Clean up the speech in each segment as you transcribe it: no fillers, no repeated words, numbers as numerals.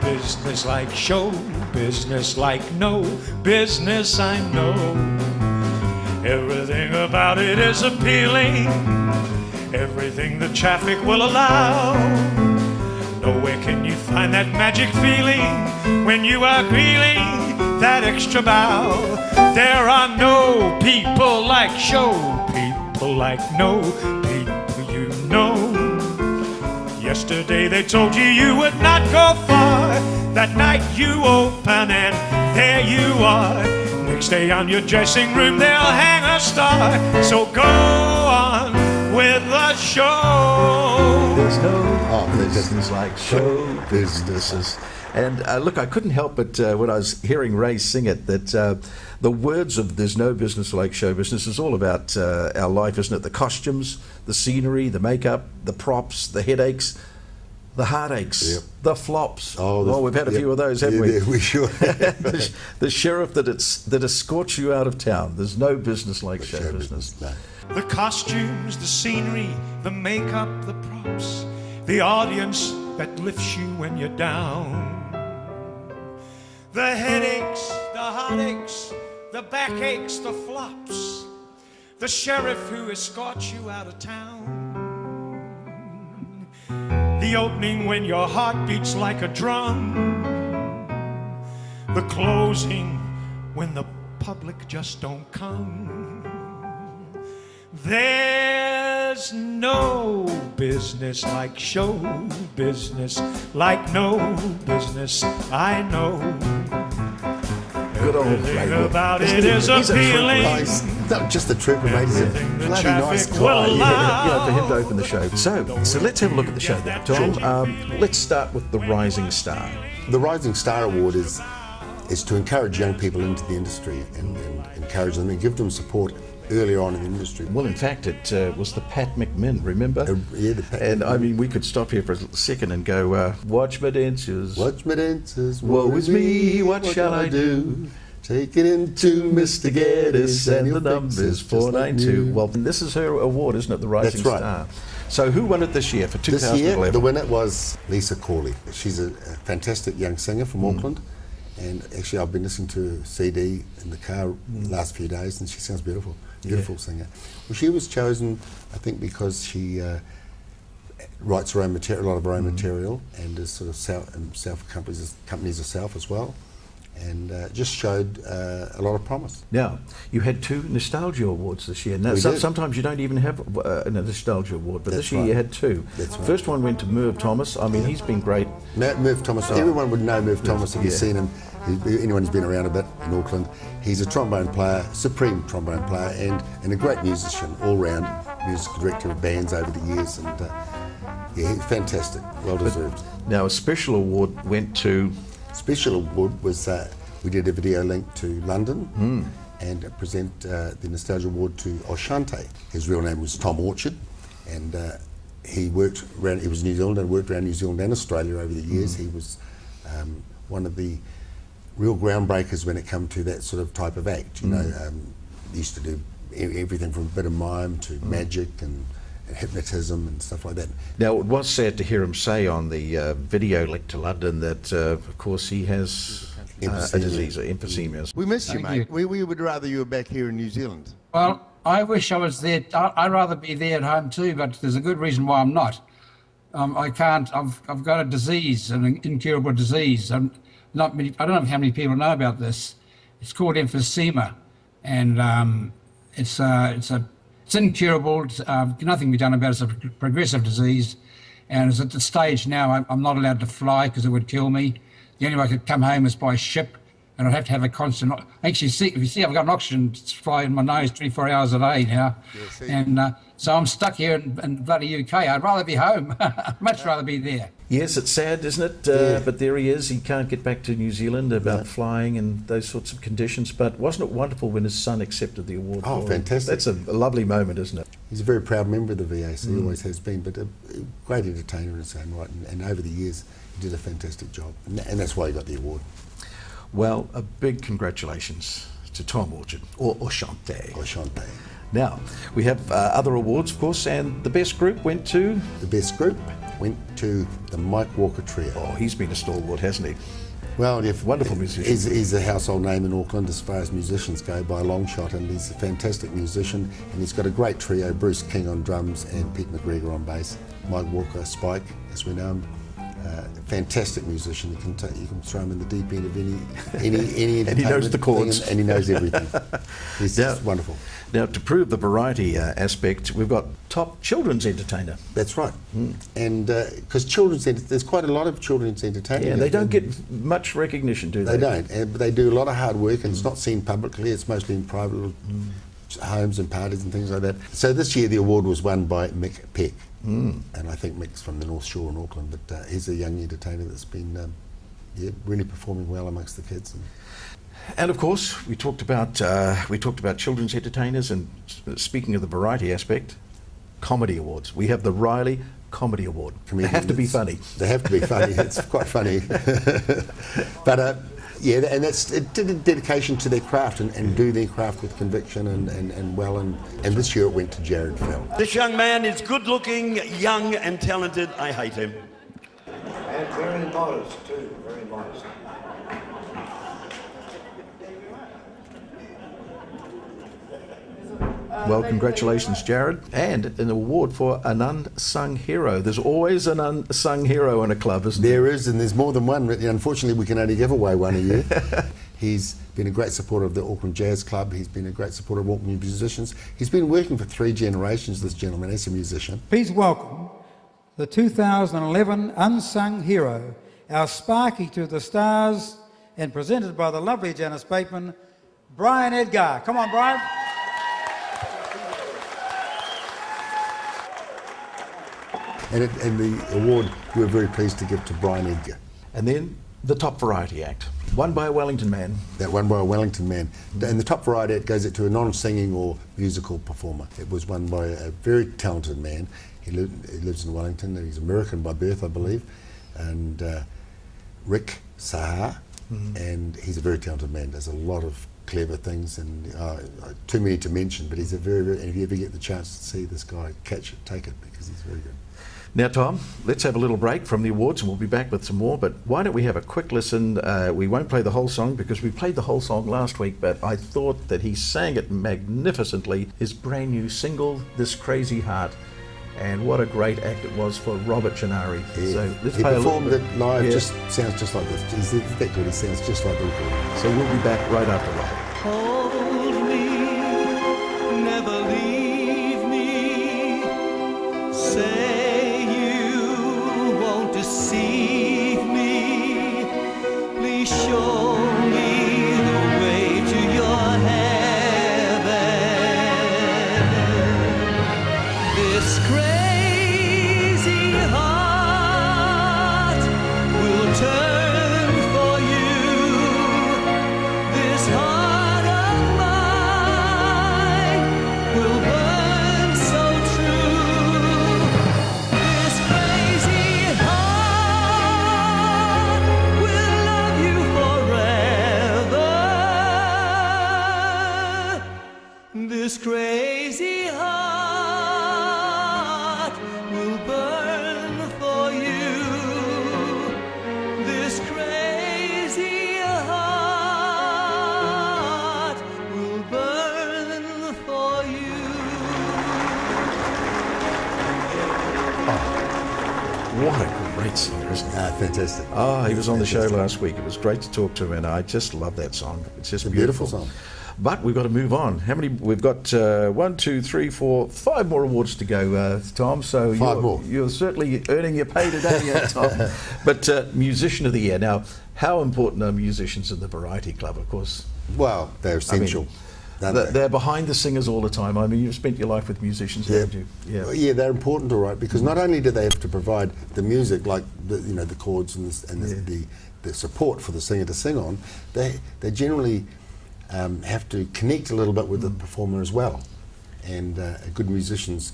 business like show business like no business I know. Everything about it is appealing, everything the traffic will allow. Nowhere can you find that magic feeling when you are greeting that extra bow. There are no people like show people like no people you know. Yesterday they told you you would not go far. That night you open and there you are. Next day on your dressing room they'll hang a star. So go on with the show. There's no business like show businesses. And look, I couldn't help but when I was hearing Ray sing it, that the words of "There's no business like show business" is all about our life, isn't it? The costumes, the scenery, the makeup, the props, the headaches, the heartaches, yep. the flops. Oh, we've had a few of those, haven't we? Yeah, we sure have. the sheriff that escorts you out of town. There's no business like show business. No. The costumes, the scenery, the makeup, the props, the audience that lifts you when you're down. The headaches, the heartaches, the backaches, the flops, the sheriff who escorts you out of town. The opening when your heart beats like a drum. The closing when the public just don't come. There's no business like show business, like no business I know. Good old Everything Ray. about it is appealing. Not just the trooper, mate. He's a bloody nice guy. For him to open the show. So let's have a look at the show then. Tom, let's start with the Rising Star. The Rising Star Award is to encourage young people into the industry and encourage them and give them support earlier on in the industry. Well, in fact, it was the Pat McMinn, remember? Yeah, the Pat And McMinn. I mean, we could stop here for a second and go, watch my dancers. Watch my dancers, Woe is me, what shall I do? Take it into Mr. Geddes and the number's 492. Well, this is her award, isn't it? The Rising That's right. Star. So who won it this year for 2011? This year, the winner was Lisa Corley. She's a fantastic young singer from Auckland. And actually, I've been listening to her CD in the car the last few days, and she sounds beautiful. Beautiful singer. Well, she was chosen, I think, because she writes her own material, a lot of her own material, and is sort of companies herself as well, and just showed a lot of promise. Now, you had 2 Nostalgia Awards this year. Now, We did. Sometimes you don't even have a Nostalgia Award, but That's this year right. you had 2. That's right. First one went to Merv Thomas. I mean, he's been great. Merv Thomas, everyone would know Merv Thomas if you've seen him. Anyone who's been around a bit in Auckland. He's a trombone player, supreme trombone player, and a great musician, all-round musical director of bands over the years. And he's fantastic, well deserved. Now, a special award went to... Special award was we did a video link to London and present the Nostalgia Award to Oshante. His real name was Tom Orchard, and he worked around. He was New Zealand and worked around New Zealand and Australia over the years. He was one of the real groundbreakers when it come to that sort of type of act. You know, he used to do everything from a bit of mime to magic and hypnotism and stuff like that. Now, it was sad to hear him say on the video link to London that, of course, he has a disease, emphysema. We miss you, Thank mate. We would rather you were back here in New Zealand. Well, I wish I was there. I'd rather be there at home too, but there's a good reason why I'm not. I can't. I've got a disease, an incurable disease. Not many. I don't know how many people know about this. It's called emphysema, and it's incurable. Nothing can be done about it. It's a progressive disease, and it's at the stage now I'm not allowed to fly because it would kill me. The only way I could come home is by ship, and I'd have to have a constant. Actually, if you see, I've got an oxygen supply in my nose 24 hours a day now, and so I'm stuck here in bloody UK. I'd rather be home. Much rather be there. Yes, it's sad, isn't it? But there he is. He can't get back to New Zealand about flying and those sorts of conditions. But wasn't it wonderful when his son accepted the award? Oh, for him? fantastic. That's a lovely moment, isn't it? He's a very proud member of the VAC. He always has been, but a great entertainer in his own right. And over the years, he did a fantastic job, and that's why he got the award. Well, a big congratulations to Tom Orchard, or Oshante. Oshante. Now, we have other awards, of course, and the best group went to... The best group went to the Mike Walker Trio. Oh, he's been a stalwart, hasn't he? Well, Wonderful musician. He's a household name in Auckland as far as musicians go by a long shot, and he's a fantastic musician, and he's got a great trio, Bruce King on drums and Pete McGregor on bass, Mike Walker, Spike, as we know him. Fantastic musician. You can throw him in the deep end of any And he knows the chords. and he knows everything. He's just wonderful. Now, to prove the variety aspect, we've got top children's entertainer. That's right. And because there's quite a lot of children's entertainment. Yeah, they don't get much recognition, do they? They don't, but they do a lot of hard work, and it's not seen publicly. It's mostly in private little homes and parties and things like that. So this year the award was won by Mick Peck, and I think Mick's from the North Shore in Auckland, but he's a young entertainer that's been really performing well amongst the kids. And of course, we talked about children's entertainers, and speaking of the variety aspect, comedy awards. We have the Riley Comedy Award. They have to be funny. They have to be funny. It's quite funny. But yeah, and that's a dedication to their craft and do their craft with conviction and well. And this year it went to Jared Fell. This young man is good looking, young and talented. I hate him. And very modest too, very modest. Well, congratulations, Jared. And an award for an unsung hero. There's always an unsung hero in a club, isn't there? There is, and there's more than one. Unfortunately, we can only give away one a year. He's been a great supporter of the Auckland Jazz Club. He's been a great supporter of Auckland musicians. He's been working for 3 generations, this gentleman, as a musician. Please welcome the 2011 Unsung Hero, our Sparky to the Stars, and presented by the lovely Janice Bateman, Brian Edgar. Come on, Brian. And the award we're very pleased to give to Brian Edgar. And then the Top Variety Act, won by a Wellington man. That won by a Wellington man. And the Top Variety Act goes to a non-singing or musical performer. It was won by a very talented man. He lives in Wellington. He's American by birth, I believe. And Rick Sahar. And he's a very talented man. Does a lot of clever things, and too many to mention, but he's a very, and if you ever get the chance to see this guy, catch it, take it, because he's very good. Now, Tom, let's have a little break from the awards and we'll be back with some more, but why don't we have a quick listen? We won't play the whole song because we played the whole song last week, but I thought that he sang it magnificently. His brand new single, This Crazy Heart, and what a great act it was for Robert Gennari. Yeah. So let's he play performed a little bit. it live, Yeah. just sounds just like this. He's that good, he sounds just like the recording. So we'll be back right after Robert. Hold me, never leave me. Say you won't deceive me. Please show me the way to your heaven. This crazy heart will turn for you. This heart of mine will burn so true. This crazy heart will love you forever. This crazy heart will burn for you. This crazy heart will burn for you. What a great singer, isn't he? Fantastic. Oh, he was on the show Fantastic. last week. It was great to talk to him, and I just love that song. It's just It's a beautiful. beautiful song. But we've got to move on. How many? We've got 1, 2, 3, 4, 5 more awards to go, Tom. So 5 more. You're certainly earning your pay today, Tom. But Musician of the Year. Now, how important are musicians in the Variety Club? Of course, Well, they're essential. they're behind the singers all the time. I mean, you've spent your life with musicians, haven't you? Yeah, they're important, all right, because not only do they have to provide the music, like the chords and the support for the singer to sing on, they generally have to connect a little bit with the performer as well. And good musicians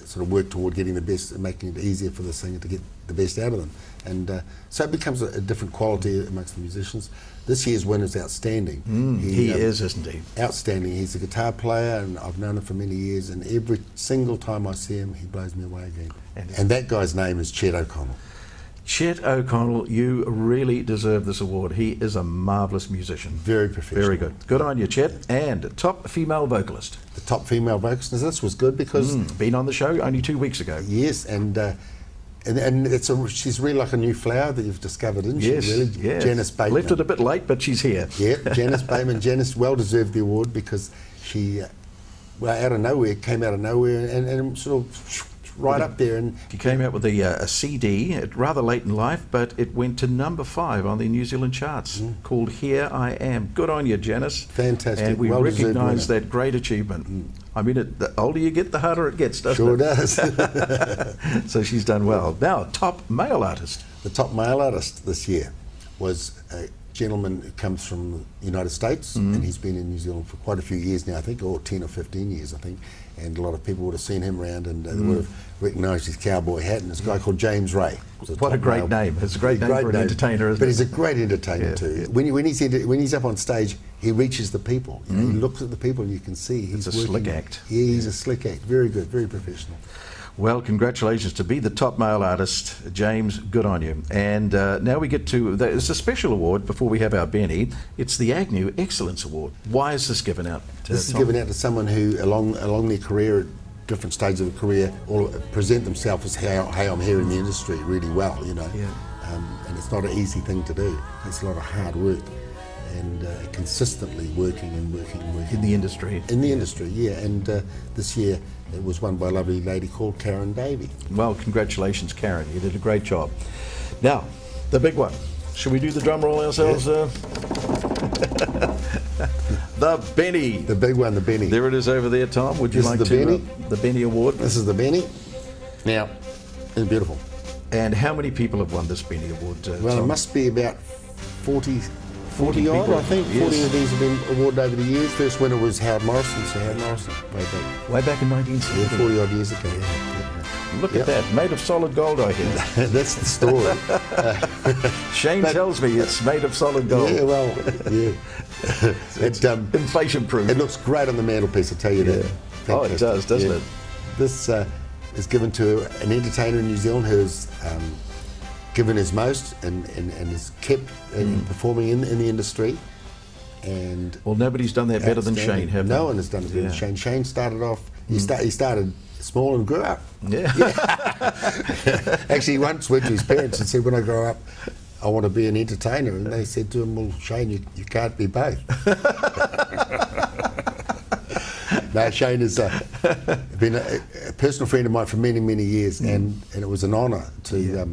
sort of work toward getting the best and making it easier for the singer to get the best out of them. And so it becomes a different quality amongst the musicians. This year's winner's outstanding. He is, isn't he? Outstanding. He's a guitar player, and I've known him for many years, and every single time I see him, he blows me away again. And that guy's name is Chet O'Connell. Chet O'Connell, you really deserve this award. He is a marvellous musician. Very professional. Very good. Good on you, Chet. And top female vocalist. The top female vocalist. This was good because... Been on the show only 2 weeks ago. Yes, and she's really like a new flower that you've discovered, isn't she? Yes, Really? yes. Janice Bateman. Left it a bit late, but she's here. Yeah, Janice Bateman. Janice well deserved the award because she, out of nowhere, came out of nowhere and sort of right up there. And She came out with a CD rather late in life, but it went to number 5 on the New Zealand charts, called Here I Am. Good on you, Janice. Fantastic. And we Well-deserved recognise winner. that great achievement. I mean, the older you get, the harder it gets, doesn't Sure it? does. So she's done well. Now, top male artist. The top male artist this year was a gentleman who comes from the United States, and he's been in New Zealand for quite a few years now, I think, or 10 or 15 years, I think. And a lot of people would have seen him around and they would have recognised his cowboy hat. And it's a guy called James Ray. What a great name. It's a great name for an entertainer, isn't But it? he's a great entertainer too. Yeah. When he's up on stage, he reaches the people. You know, he looks at the people and you can see he's It's a working. slick act. Yeah, he's a slick act. Very good, very professional. Well, congratulations to be the top male artist, James. Good on you. And now we get to, it's a special award before we have our Benny. It's the Agnew Excellence Award. Why is this given out to This is Tom? given out to someone who, along their career, at different stages of a career, or present themselves as, hey, I'm here in the industry really well, you know. Yeah. And it's not an easy thing to do. It's a lot of hard work and consistently working. In the industry. In the industry, yeah. And this year it was won by a lovely lady called Karen Davey. Well, congratulations, Karen. You did a great job. Now, the big one. Should we do the drum roll ourselves? The Benny. The big one, the Benny. There it is over there, Tom. Would you This like is the to... Benny. The Benny Award. This is the Benny. Now, it's beautiful. And how many people have won this Benny Award, Well, Tom? it must be about 40 40 odd, people. I think. Yes. 40 of these have been awarded over the years. First winner was Howard Morrison, Sir Howard Morrison, way back. Way back in 1970. Yeah, 40 odd years ago. Look Yep. at that. Made of solid gold, I hear. That's the story. Shane tells me it's made of solid gold. Yeah, well, yeah. Inflation proof. It looks great on the mantelpiece, I tell you that. Oh, it does, doesn't it? This is given to an entertainer in New Zealand who's given his most and is kept performing in the industry. And Well, nobody's done that better than outstanding. Shane, have No they? one has done it better than Yeah. Shane. Shane started off, he started small and grew up. Yeah. Actually, he once went to his parents and said, when I grow up, I want to be an entertainer. And they said to him, well, Shane, you can't be both. No, Shane has been a personal friend of mine for many, many years, and it was an honour to...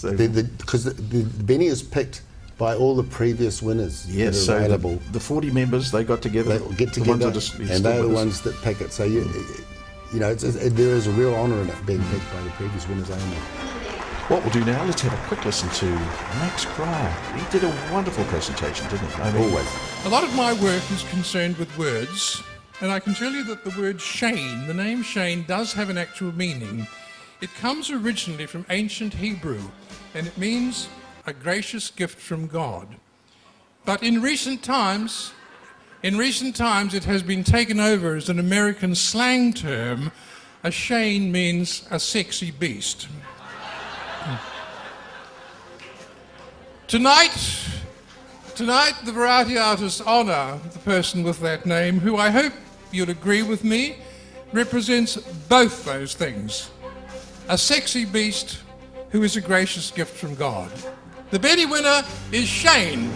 Because the Benny is picked by all the previous winners Yes, that are so available. the 40 members, they got together. They get the ones together, that are still and they're the with us. ones that pick it. So you know, there is a real honour in it being picked by the previous winners only. What we'll do now, let's have a quick listen to Max Cryer. He did a wonderful presentation, didn't he? I mean, Always. A lot of my work is concerned with words, and I can tell you that the word Shane, the name Shane, does have an actual meaning. It comes originally from ancient Hebrew, and it means a gracious gift from God. But in recent times it has been taken over as an American slang term. A Shane means a sexy beast. Tonight, the variety artists honour the person with that name, who I hope you'll agree with me, represents both those things. A sexy beast who is a gracious gift from God. The Benny winner is Shane.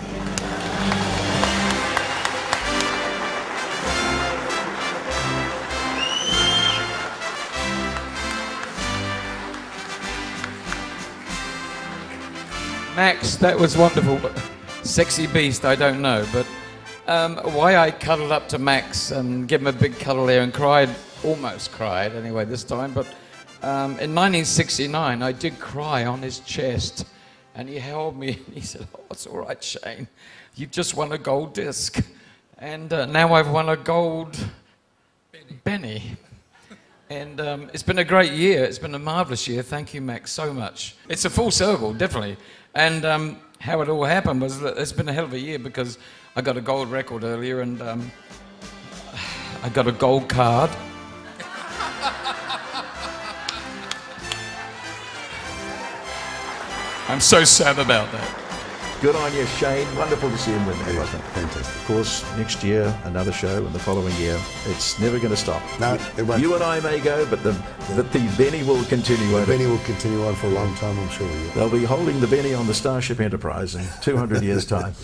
Max, that was wonderful. Sexy beast, I don't know, but why I cuddled up to Max and gave him a big cuddle there and cried, almost cried anyway this time, but in 1969 I did cry on his chest and he held me and he said, "Oh, it's all right, Shane, you've just won a gold disc and now I've won a gold Benny." And it's been a great year. It's been a marvellous year. Thank you, Max, so much. It's a full circle, definitely. And how it all happened was that it's been a hell of a year because I got a gold record earlier and I got a gold card. I'm so sad about that. Good on you, Shane. Wonderful to see him with me, wasn't it? Fantastic. Of course, next year, another show, and the following year, it's never going to stop. No, it won't. You and I may go, but the Benny will continue. The Benny will continue on for a long time, I'm sure. Yeah. They'll be holding the Benny on the Starship Enterprise in 200 years' time.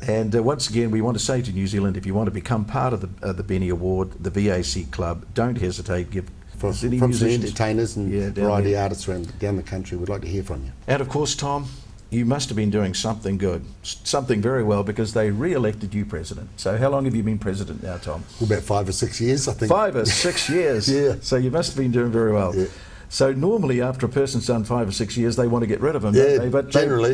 And once again, we want to say to New Zealand, if you want to become part of the Benny Award, the VAC Club, don't hesitate. Give From some entertainers and variety artists down the country, we'd like to hear from you. And of course, Tom, you must have been doing something good, something very well, because they re-elected you president. So how long have you been president now, Tom? About 5 or 6 years, I think. 5 or 6 years? Yeah. So you must have been doing very well. Yeah. So normally after a person's done 5 or 6 years, they want to get rid of them, yeah, don't they? But generally.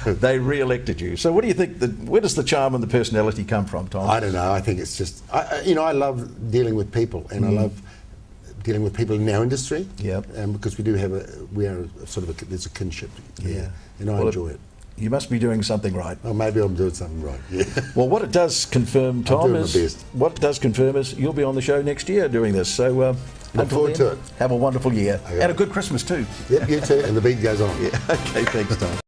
They re-elected you. So what do you think, where does the charm and the personality come from, Tom? I don't know. I think it's just, I love dealing with people, and I love dealing with people in our industry. Yeah. Because there's a kinship here, and I enjoy it. You must be doing something right. Oh, maybe I'm doing something right. Yeah. Well, what it does confirm, Tom, is you'll be on the show next year doing this. So look forward to it. Have a wonderful year and a good Christmas too. Yep, you too. And the beat goes on. Yeah. Okay, thanks, Tom.